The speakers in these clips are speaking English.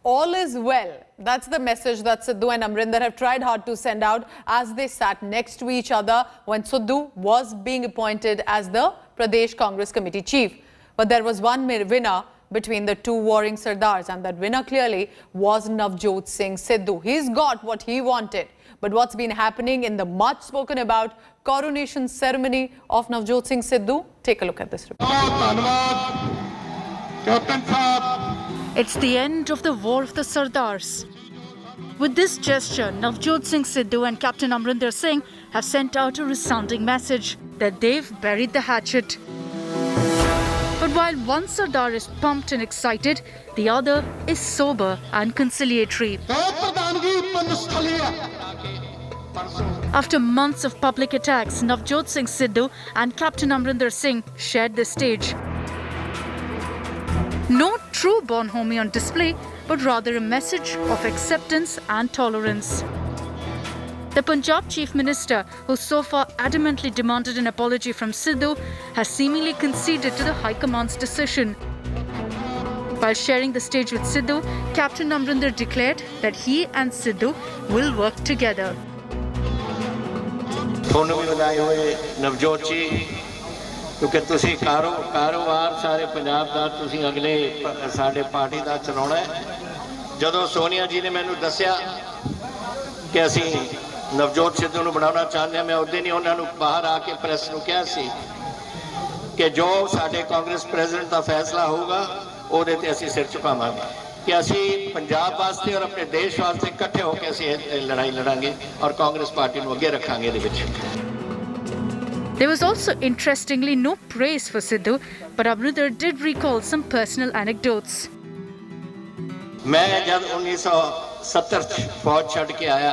all is well. That's the message that Sidhu and Amarinder have tried hard to send out as they sat next to each other when Sidhu was being appointed as the Pradesh Congress Committee Chief. But there was one winner between the two warring Sardars, and that winner clearly was Navjot Singh Sidhu. He's got what he wanted. But what's been happening in the much spoken about coronation ceremony of Navjot Singh Sidhu? Take a look at this report. It's the end of the War of the Sardars. With this gesture, Navjot Singh Sidhu and Captain Amarinder Singh have sent out a resounding message that they've buried the hatchet. But while one Sardar is pumped and excited, the other is sober and conciliatory. After months of public attacks, Navjot Singh Sidhu and Captain Amarinder Singh shared the stage. No true bonhomie on display, but rather a message of acceptance and tolerance. The Punjab Chief Minister, who so far adamantly demanded an apology from Sidhu, has seemingly conceded to the High Command's decision. While sharing the stage with Sidhu, Captain Amarinder declared that he and Sidhu will work together. Navjot जी क्योंकि तुसी कारोबार सारे पंजाब दा तुसी अगले साडे party दा चलाउणा है जदों सोनिया जी ने मैनू दस्सिया कि असी नवजोत सिद्धू नूं बनाउणा चाहते हैं मैं उस दिन ही उन्हां नूं बाहर आके प्रेस नूं कहा सी कि जो साडे कांग्रेस प्रेजिडेंट दा फैसला होगा ਉਹਦੇ ਤੇ ਅਸੀਂ ਸਿਰ ਝੁਕਾਵਾਂਗੇ ਕਿ ਅਸੀਂ ਪੰਜਾਬ ਵਾਸਤੇ ਔਰ ਆਪਣੇ ਦੇਸ਼ ਵਾਸਤੇ ਇਕੱਠੇ ਹੋ ਕੇ ਅਸੀਂ ਇਹ ਲੜਾਈ ਲੜਾਂਗੇ ਔਰ ਕਾਂਗਰਸ ਪਾਰਟੀ ਨੂੰ ਅੱਗੇ ਰੱਖਾਂਗੇ ਇਹਦੇ ਵਿੱਚ There was also, interestingly, no praise for Sidhu, but Amarinder did recall some personal anecdotes. मैं जब 1970 ਚ ਫੌਜ ਛੱਡ ਕੇ ਆਇਆ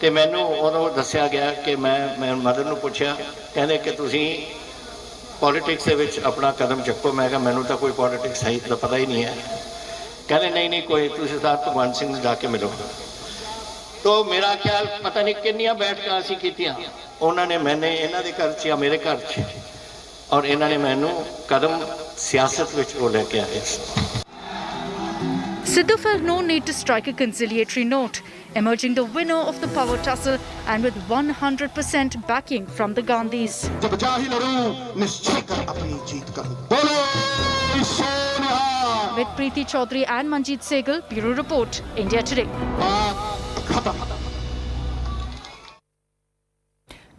ਤੇ ਮੈਨੂੰ ਉਦੋਂ ਦੱਸਿਆ ਗਿਆ ਕਿ ਮੈਂ ਮਦਰ ਨੂੰ ਪੁੱਛਿਆ ਕਹਿੰਦੇ ਕਿ ਤੁਸੀਂ पॉलिटिक्स ਦੇ ਵਿੱਚ अपना कदम ਚੱਕੋ मैं ਕਿਹਾ ਮੈਨੂੰ ਤਾਂ ਕੋਈ पॉलिटिक्स है ਤਾਂ पता ही नहीं है कहते नहीं कोई ਤੁਸੀਂ साथ भगवंत सिंह ਨੂੰ ਜਾ ਕੇ ਮਿਲੋ तो मेरा ख्याल पता नहीं कितनियां बैठकां ਅਸੀਂ ਕੀਤੀਆਂ ਉਹਨਾਂ ਨੇ ਮੈਨੇ ਇਹਨਾਂ ਦੇ ਘਰ 'ਚ ਜਾਂ ਮੇਰੇ ਘਰ 'ਚ ਔਰ ਇਹਨਾਂ ਨੇ ਮੈਨੂੰ ਕਦਮ ਸਿਆਸਤ ਵਿੱਚ ਉਹ ਲੈ ਕੇ ਆਏ Sidhu felt no need to strike a conciliatory note, emerging the winner of the power tussle and with 100% backing from the Gandhis. With Preeti Chaudhary and Manjeet Sehgal, Bureau Report, India Today.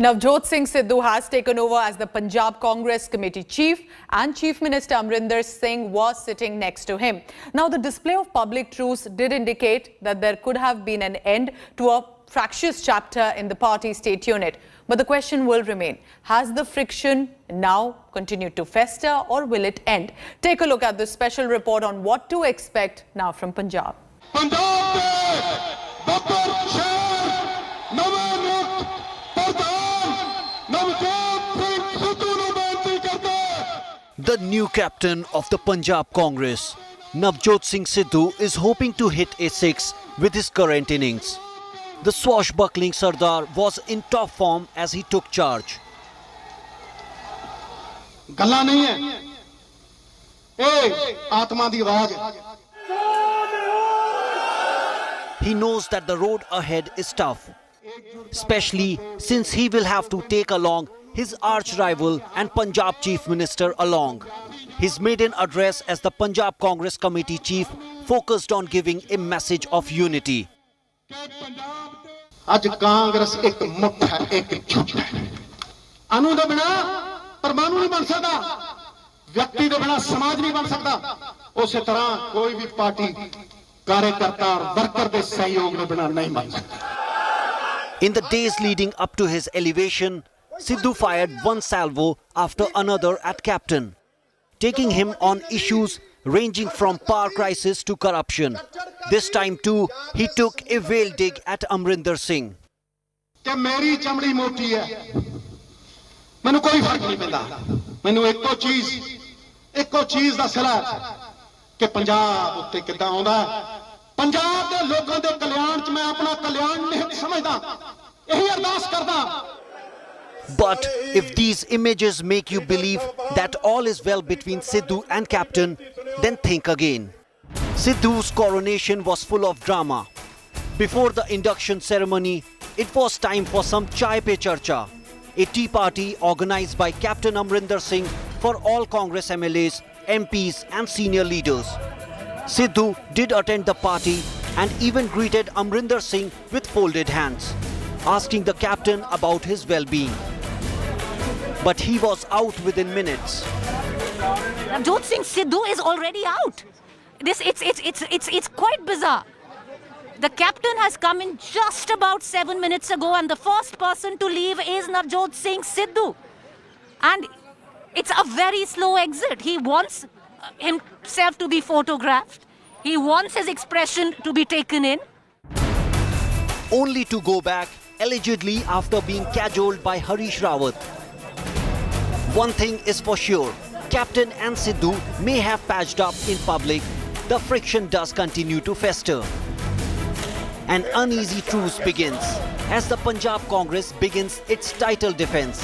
Navjot Singh Sidhu has taken over as the Punjab Congress Committee Chief, and Chief Minister Amarinder Singh was sitting next to him. Now, the display of public truce did indicate that there could have been an end to a fractious chapter in the party state unit. But the question will remain, has the friction now continued to fester or will it end? Take a look at this special report on what to expect now from Punjab. The new captain of the Punjab Congress, Navjot Singh Sidhu, is hoping to hit a six with his current innings. The swashbuckling Sardar was in top form as he took charge. गल्ला नहीं है, ए आत्मा दी आवाज. He knows that the road ahead is tough, especially since he will have to take along his arch-rival and Punjab Chief Minister along. His maiden address as the Punjab Congress Committee Chief focused on giving a message of unity. आज कांग्रेस एक मुठ है, एक झुट है. अनु दे बिना परमाणु नहीं बन सकता, व्यक्ति दे बिना समाज नहीं बन सकता. उसी तरह कोई भी पार्टी कार्यकर्ता और वर्कर के सहयोग के बिना नहीं बन सकता. In the days leading up to his elevation, Sidhu fired one salvo after another at Captain, taking him on issues ranging from power crisis to corruption. This time too, he took a veiled dig at Amarinder Singh. कि मेरी चमड़ी मोटी है, मैंने कोई फर्क नहीं पैदा. मैंने एको चीज दा सिला कि पंजाब उत्ते किद्दां आउंदा. पंजाब दे लोकां दे कल्याण च मैं अपना कल्याण निहित समझदा, यही अरदास करदा. But if these images make you believe that all is well between Sidhu and Captain, then think again. Sidhu's coronation was full of drama. Before the induction ceremony, it was time for some Chai Pe Charcha, a tea party organized by Captain Amarinder Singh for all Congress MLAs, MPs and senior leaders. Sidhu did attend the party and even greeted Amarinder Singh with folded hands, asking the captain about his well-being. But he was out within minutes. Navjot Singh Sidhu is already out. It's quite bizarre. The captain has come in just about 7 minutes ago, and the first person to leave is Navjot Singh Sidhu. And it's a very slow exit. He wants himself to be photographed. He wants his expression to be taken in. Only to go back, allegedly after being cajoled by Harish Rawat. One thing is for sure, Captain and Sidhu may have patched up in public. The friction does continue to fester. An uneasy truce begins as the Punjab Congress begins its title defence.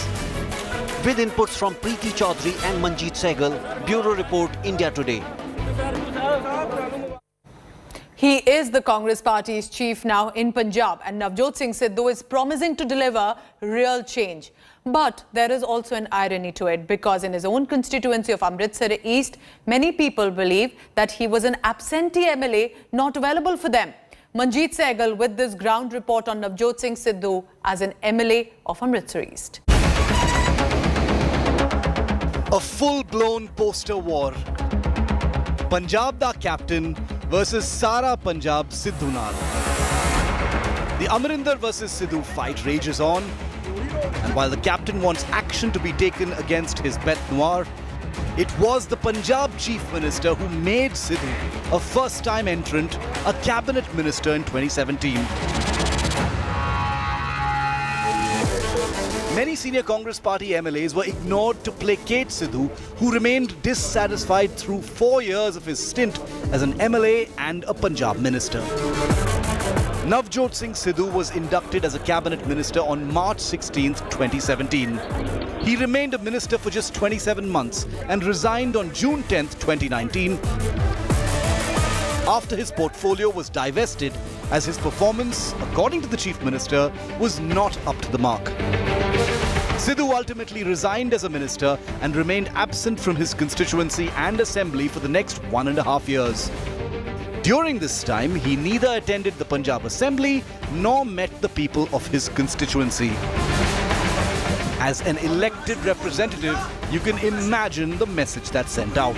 With inputs from Preeti Chaudhary and Manjeet Sehgal, Bureau Report, India Today. He is the Congress party's chief now in Punjab, and Navjot Singh Sidhu is promising to deliver real change. But there is also an irony to it, because in his own constituency of Amritsar East, many people believe that he was an absentee MLA not available for them. Manjeet Sehgal with this ground report on Navjot Singh Sidhu as an MLA of Amritsar East. A full-blown poster war. Punjab da captain versus Sara Punjab Sidhu Naal. The Amarinder versus Sidhu fight rages on, and while the captain wants action to be taken against his bête noire, it was the Punjab Chief Minister who made Sidhu a first-time entrant, a cabinet minister in 2017. Many senior Congress party MLAs were ignored to placate Sidhu, who remained dissatisfied through 4 years of his stint as an MLA and a Punjab minister. Navjot Singh Sidhu was inducted as a cabinet minister on March 16, 2017. He remained a minister for just 27 months and resigned on June 10, 2019, after his portfolio was divested as his performance, according to the Chief Minister, was not up to the mark. Sidhu ultimately resigned as a minister and remained absent from his constituency and assembly for the next 1.5 years. During this time, he neither attended the Punjab Assembly nor met the people of his constituency. As an elected representative, you can imagine the message that sent out.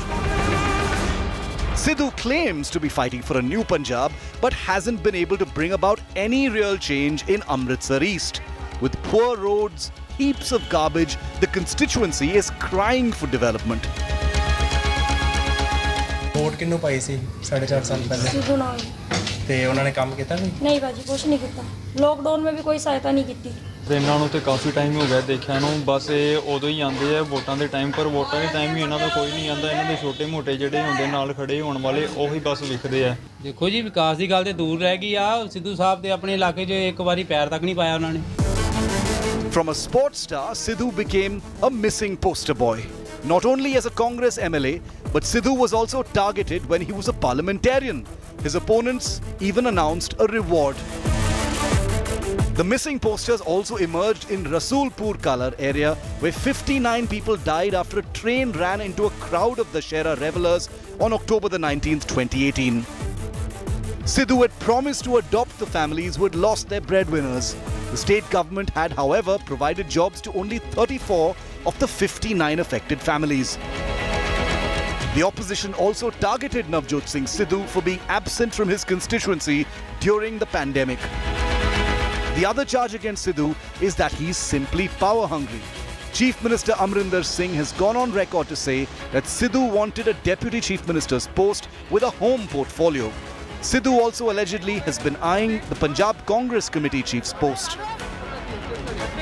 Sidhu claims to be fighting for a new Punjab, but hasn't been able to bring about any real change in Amritsar East. With poor roads, heaps of garbage, the constituency is crying for development. Vote ਕਿੰਨੂੰ ਪਾਈ ਸੀ 4.5 ਸਾਲ ਪਹਿਲੇ सिद्धू नाल ਤੇ ਉਹਨਾਂ ਨੇ ਕੰਮ ਕੀਤਾ ਨਹੀਂ नहीं बाजी कुछ नहीं किया लॉकडाउन में भी कोई सहायता नहीं की ਤੇ ਇਹਨਾਂ ਨੂੰ ਤੇ ਕਾਫੀ ਟਾਈਮ ਹੋ ਗਿਆ ਦੇਖਿਆ ਨੂੰ ਬਸ ਇਹ ਉਦੋਂ ਹੀ ਆਉਂਦੇ ਆ ਵੋਟਾਂ ਦੇ ਟਾਈਮ ਪਰ ਵੋਟਾਂ ਦੇ ਟਾਈਮ ਹੀ ਇਹਨਾਂ ਦਾ ਕੋਈ ਨਹੀਂ ਆਉਂਦਾ ਇਹਨਾਂ ਦੇ ਛੋਟੇ ਮੋਟੇ ਜਿਹੜੇ ਹੁੰਦੇ ਨਾਲ ਖੜੇ ਹੋਣ ਵਾਲੇ ਉਹੀ ਬਸ ਵਿਖਦੇ ਆ ਦੇਖੋ ਜੀ ਵਿਕਾਸ ਦੀ ਗੱਲ ਤੇ ਦੂਰ ਰਹਿ ਗਈ ਆ ਸਿੱਧੂ ਸਾਹਿਬ ਤੇ ਆਪਣੇ ਇਲਾਕੇ 'ਚ ਇੱਕ ਵਾਰੀ ਪੈਰ ਤੱਕ ਨਹੀਂ ਪਾਇਆ ਉਹਨਾਂ ਨੇ From a sports star, Sidhu became a missing poster boy. Not only as a Congress MLA, but Sidhu was also targeted when he was a parliamentarian. His opponents even announced a reward. The missing posters also emerged in Rasulpur Kalar area, where 59 people died after a train ran into a crowd of Dashera revelers on October the 19th, 2018. Sidhu had promised to adopt the families who had lost their breadwinners. The state government had, however, provided jobs to only 34 of the 59 affected families. The opposition also targeted Navjot Singh Sidhu for being absent from his constituency during the pandemic. The other charge against Sidhu is that he's simply power hungry. Chief Minister Amarinder Singh has gone on record to say that Sidhu wanted a deputy chief minister's post with a home portfolio. Sidhu also allegedly has been eyeing the Punjab Congress committee chief's post.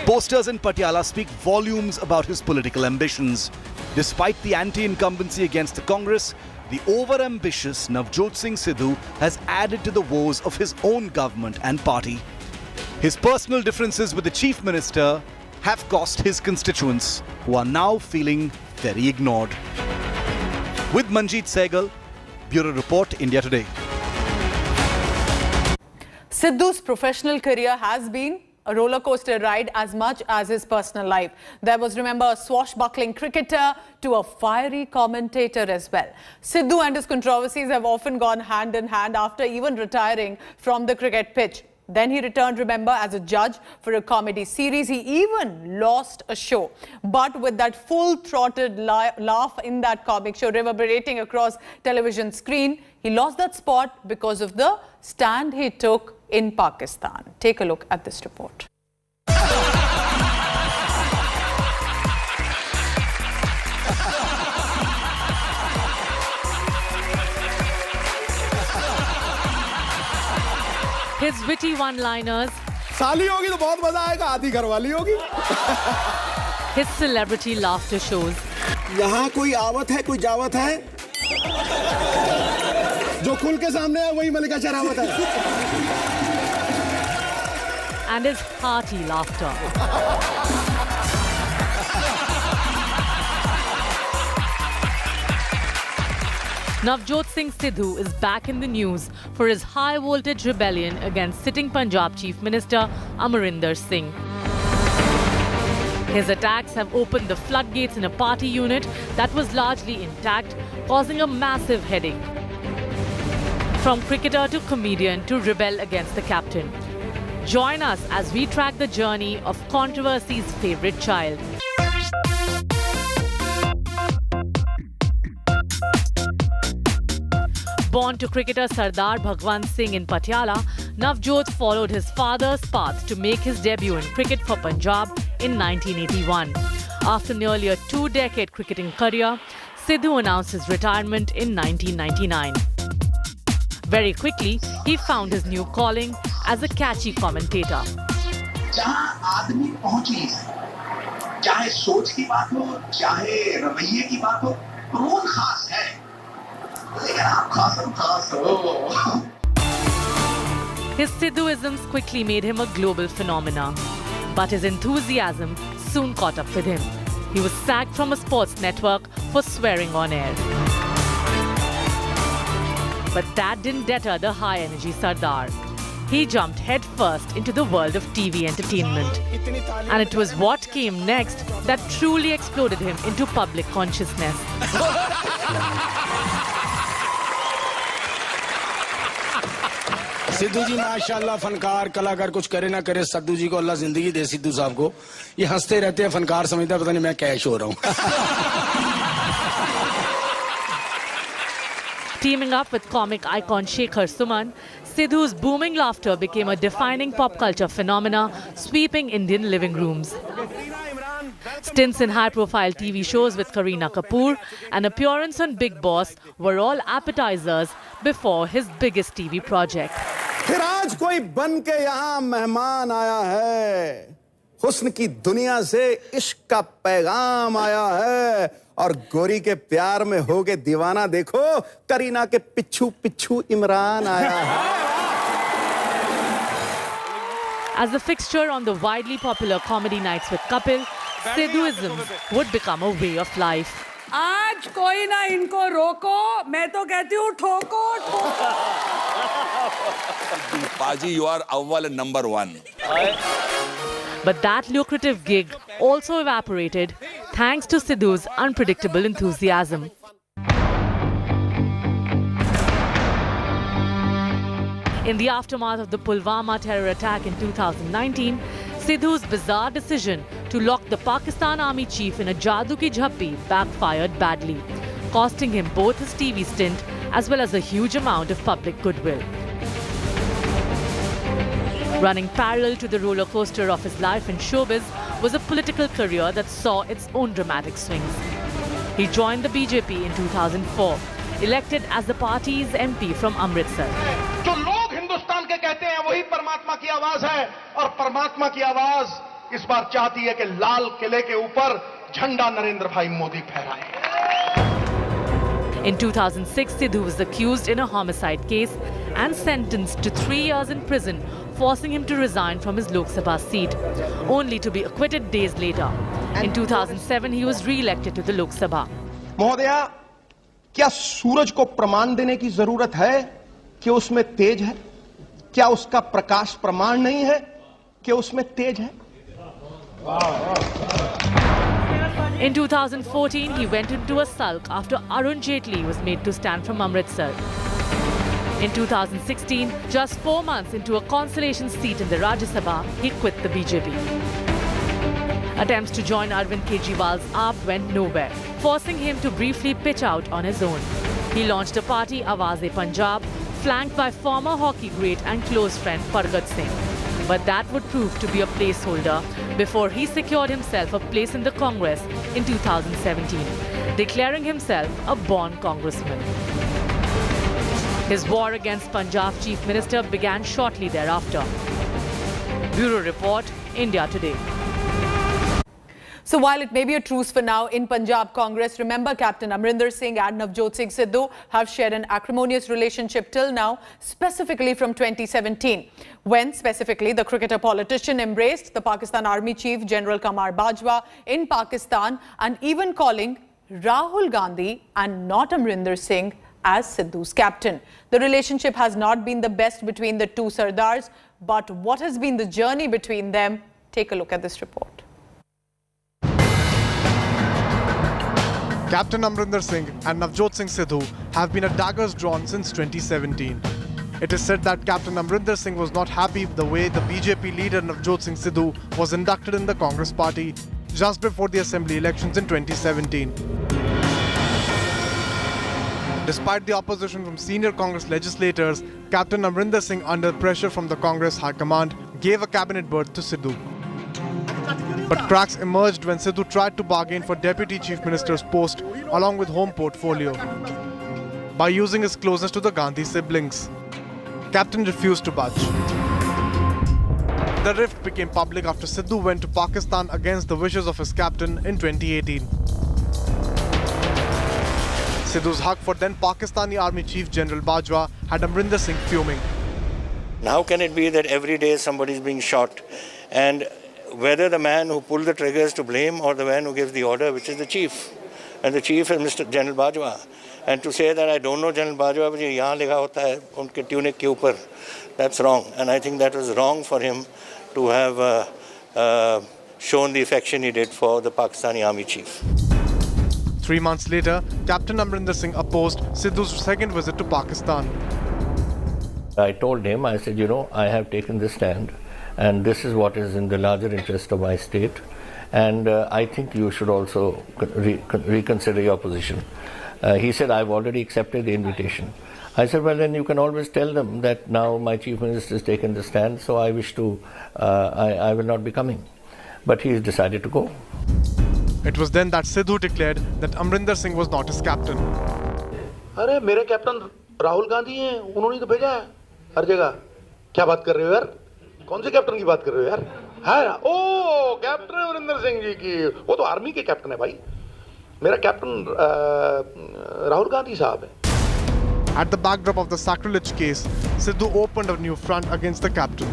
Posters in Patiala speak volumes about his political ambitions. Despite the anti-incumbency against the Congress, the over-ambitious Navjot Singh Sidhu has added to the woes of his own government and party. His personal differences with the Chief Minister have cost his constituents, who are now feeling very ignored. With Manjeet Sehgal, Bureau Report, India Today. Sidhu's professional career has been a roller coaster ride as much as his personal life. There was, remember, a swashbuckling cricketer to a fiery commentator as well. Sidhu and his controversies have often gone hand in hand after even retiring from the cricket pitch. Then he returned, remember, as a judge for a comedy series. He even lost a show. But with that full-throated laugh in that comic show reverberating across television screen, he lost that spot because of the stand he took in Pakistan. Take a look at this report. His witty one-liners, साली होगी तो बहुत मजा आएगा, आधी घरवाली होगी. his celebrity laughter shows. यहाँ कोई आवत है, कोई जावत है. जो खुल के सामने है वही मलिका शरावत है. And his hearty laughter. Navjot Singh Sidhu is back in the news for his high-voltage rebellion against sitting Punjab Chief Minister Amarinder Singh. His attacks have opened the floodgates in a party unit that was largely intact, causing a massive headache. From cricketer to comedian to rebel against the captain. Join us as we track the journey of controversy's favourite child. Born to cricketer Sardar Bhagwan Singh in Patiala, Navjot followed his father's path to make his debut in cricket for Punjab in 1981. After nearly a two-decade cricketing career, Sidhu announced his retirement in 1999. Very quickly, he found his new calling as a catchy commentator. जहां आदमी पहुंची, चाहे सोच की बात हो, चाहे रवैये की बात हो, कौन खास है, लेकिन आप खास हो. His Sidhuisms quickly made him a global phenomenon, but his enthusiasm soon caught up with him. He was sacked from a sports network for swearing on air. But that didn't deter the high-energy Sardar. He jumped headfirst into the world of TV entertainment. And it was what came next that truly exploded him into public consciousness. Sidhu जी माशाल्लाह फनकार कलाकार कुछ करे ना करे सिद्धू जी को अल्लाह जिंदगी दे सिद्धू साहब को ये हंसते रहते हैं फनकार समझता है पता नहीं मैं कैश हो रहा हूँ. Teaming up with comic icon Shekhar Suman, Sidhu's booming laughter became a defining pop culture phenomena sweeping Indian living rooms. Stints in high-profile TV shows with Kareena Kapoor and appearance on Big Boss were all appetizers before his biggest TV project. फिर आज कोई बन के यहाँ मेहमान आया है. हुस्न की दुनिया से इश्क का पैगाम आया है और गोरी के प्यार में हो गए दीवाना. देखो करीना के पिच्छू पिच्छू इमरान आया है. As a fixture on the widely popular comedy nights with Kapil, Sidhuism would become a way of life. आज कोई ना इनको रोको, मैं तो कहती हूँ ठोको ठोको. Paji, you are awwal and number one. But that lucrative gig also evaporated thanks to Sidhu's unpredictable enthusiasm. In the aftermath of the Pulwama terror attack in 2019, Sidhu's bizarre decision to lock the Pakistan Army chief in a Jadoo ki Jhappi backfired badly, costing him both his TV stint as well as a huge amount of public goodwill. Running parallel to the roller coaster of his life in showbiz was a political career that saw its own dramatic swings. He joined the BJP in 2004, elected as the party's MP from Amritsar. जो लोग हिंदुस्तान के कहते हैं वही परमात्मा की आवाज है और परमात्मा की आवाज इस बार चाहती है कि लाल किले के ऊपर झंडा नरेंद्र भाई Modi फहराए. In 2006, Sidhu was accused in a homicide case and sentenced to 3 years in prison, forcing him to resign from his Lok Sabha seat, only to be acquitted days later. In 2007, he was re-elected to the Lok Sabha. महोदया क्या सूरज को प्रमाण देने की जरूरत है कि उसमें तेज है? क्या उसका प्रकाश प्रमाण नहीं है कि उसमें तेज है? In 2014, he went into a sulk after Arun Jaitley was made to stand from Amritsar. In 2016, just 4 months into a consolation seat in the Rajya Sabha, he quit the BJP. Attempts to join Arvind Kejriwal's AAP went nowhere, forcing him to briefly pitch out on his own. He launched a party, Awaz-e-Punjab, flanked by former hockey great and close friend Pargat Singh. But that would prove to be a placeholder before he secured himself a place in the Congress in 2017, declaring himself a born congressman. His war against Punjab Chief Minister began shortly thereafter. Bureau Report, India Today. So while it may be a truce for now in Punjab Congress, remember Captain Amarinder Singh and Navjot Singh Sidhu have shared an acrimonious relationship till now, specifically from 2017, when specifically the cricketer politician embraced the Pakistan Army Chief General Qamar Bajwa in Pakistan and even calling Rahul Gandhi and not Amarinder Singh as Sidhu's captain. The relationship has not been the best between the two Sardars, but what has been the journey between them? Take a look at this report. Captain Amarinder Singh and Navjot Singh Sidhu have been at daggers drawn since 2017. It is said that Captain Amarinder Singh was not happy with the way the BJP leader Navjot Singh Sidhu was inducted in the Congress party just before the assembly elections in 2017. Despite the opposition from senior Congress legislators, Captain Amarinder Singh, under pressure from the Congress High Command, gave a cabinet berth to Sidhu. But cracks emerged when Sidhu tried to bargain for Deputy Chief Minister's post along with home portfolio by using his closeness to the Gandhi siblings. Captain refused to budge. The rift became public after Sidhu went to Pakistan against the wishes of his captain in 2018. Sidhu's hug for then Pakistani Army Chief General Bajwa had Amarinder Singh fuming. How can it be that every day somebody is being shot, and whether the man who pulled the trigger is to blame or the man who gives the order, which is the chief, and the chief is Mr. General Bajwa, and to say that I don't know General Bajwa, but yahan likha hota hai unke tunic ke upar, that's wrong, and I think that was wrong for him to have shown the affection he did for the Pakistani Army Chief. 3 months later, Captain Amarinder Singh opposed Sidhu's second visit to Pakistan. I told him, I said, you know, I have taken this stand, and this is what is in the larger interest of my state, and I think you should also reconsider your position. He said, I've already accepted the invitation. I said, well, then you can always tell them that now my Chief Minister has taken the stand, so I wish to, I will not be coming. But he has decided to go. It was then that Sidhu declared that Amarinder Singh was not his captain. अरे मेरे captain Rahul Gandhi हैं, उन्होंने तो भेजा है हर जगह. क्या बात कर रहे हो यार? कौन से कैप्टन की बात कर रहे हो यार? हाँ, ओ कैप्टन अमरिंदर सिंह जी की, वो तो आर्मी के कैप्टन है भाई. मेरा कैप्टन राहुल गांधी साहब है. At the backdrop of the sacrilege case, Sidhu opened a new front against the captain.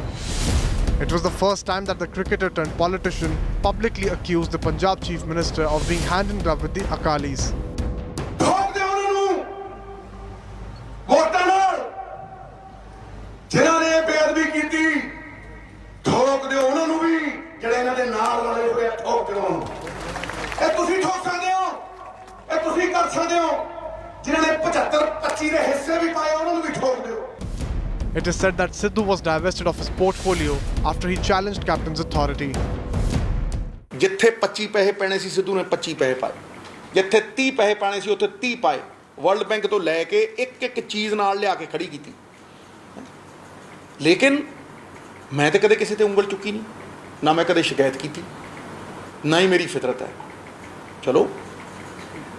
It was the first time that the cricketer turned politician publicly accused the Punjab Chief Minister of being hand in glove with the Akalis. It is said that Sidhu was divested of his portfolio after he challenged captain's authority. ਜਿੱਥੇ 25 ਪੈਸੇ ਪੈਣੇ ਸੀ ਸਿੱਧੂ ਨੇ 25 ਪੈਸੇ ਪਾਏ, ਜਿੱਥੇ 30 ਪੈਸੇ ਪਾਣੇ ਸੀ ਉੱਥੇ 30 ਪਾਏ. ਵਰਲਡ ਬੈਂਕ ਤੋਂ ਲੈ ਕੇ ਇੱਕ ਚੀਜ਼ ਨਾਲ ਲਿਆ ਕੇ ਖੜੀ ਕੀਤੀ. ਲੇਕਿਨ ਮੈਂ ਤਾਂ ਕਦੇ ਕਿਸੇ ਤੇ ਉਂਗਲ ਚੁੱਕੀ ਨਹੀਂ, ਨਾ ਮੈਂ ਕਦੇ ਸ਼ਿਕਾਇਤ ਕੀਤੀ, ਨਾ ਹੀ ਮੇਰੀ ਫਿਤਰਤ ਹੈ. ਚਲੋ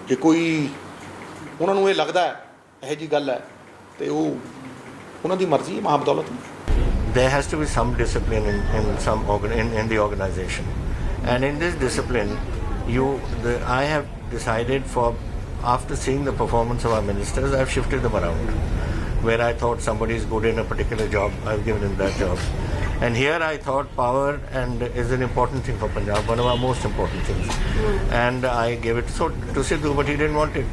ਜੇ ਕੋਈ ਉਹਨਾਂ ਨੂੰ ਇਹ ਲੱਗਦਾ ਹੈ ਇਹੋ ਜਿਹੀ ਗੱਲ ਹੈ ਤੇ ਉਹ ਉਹਨਾਂ ਦੀ ਮਰਜ਼ੀ ਹੈ, ਮਹਾਬਦੌਲਤ. There has to be some discipline in the organization, and in this discipline, I have decided after seeing the performance of our ministers, I've shifted them around. Where I thought somebody is good in a particular job, I've given him that job. And here I thought power is an important thing for Punjab, one of our most important things. And I gave it to Sidhu, but he didn't want it.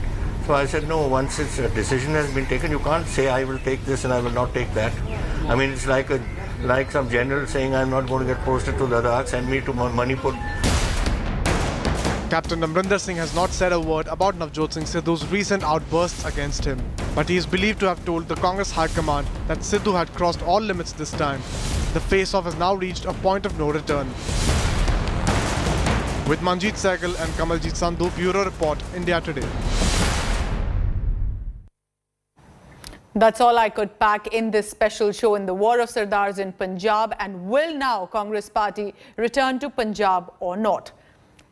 So I said, no, once a decision has been taken, you can't say I will take this and I will not take that. I mean, it's like some general saying, I'm not going to get posted to Ladakh, send me to Manipur. Captain Amarinder Singh has not said a word about Navjot Singh Sidhu's recent outbursts against him. But he is believed to have told the Congress High Command that Sidhu had crossed all limits this time. The face-off has now reached a point of no return. With Manjeet Sehgal and Kamaljit Sandhu, Bureau Report, India Today. That's all I could pack in this special show in the War of Sardars in Punjab. And will now Congress Party return to Punjab or not?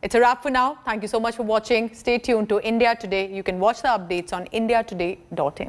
It's a wrap for now. Thank you so much for watching. Stay tuned to India Today. You can watch the updates on indiatoday.in.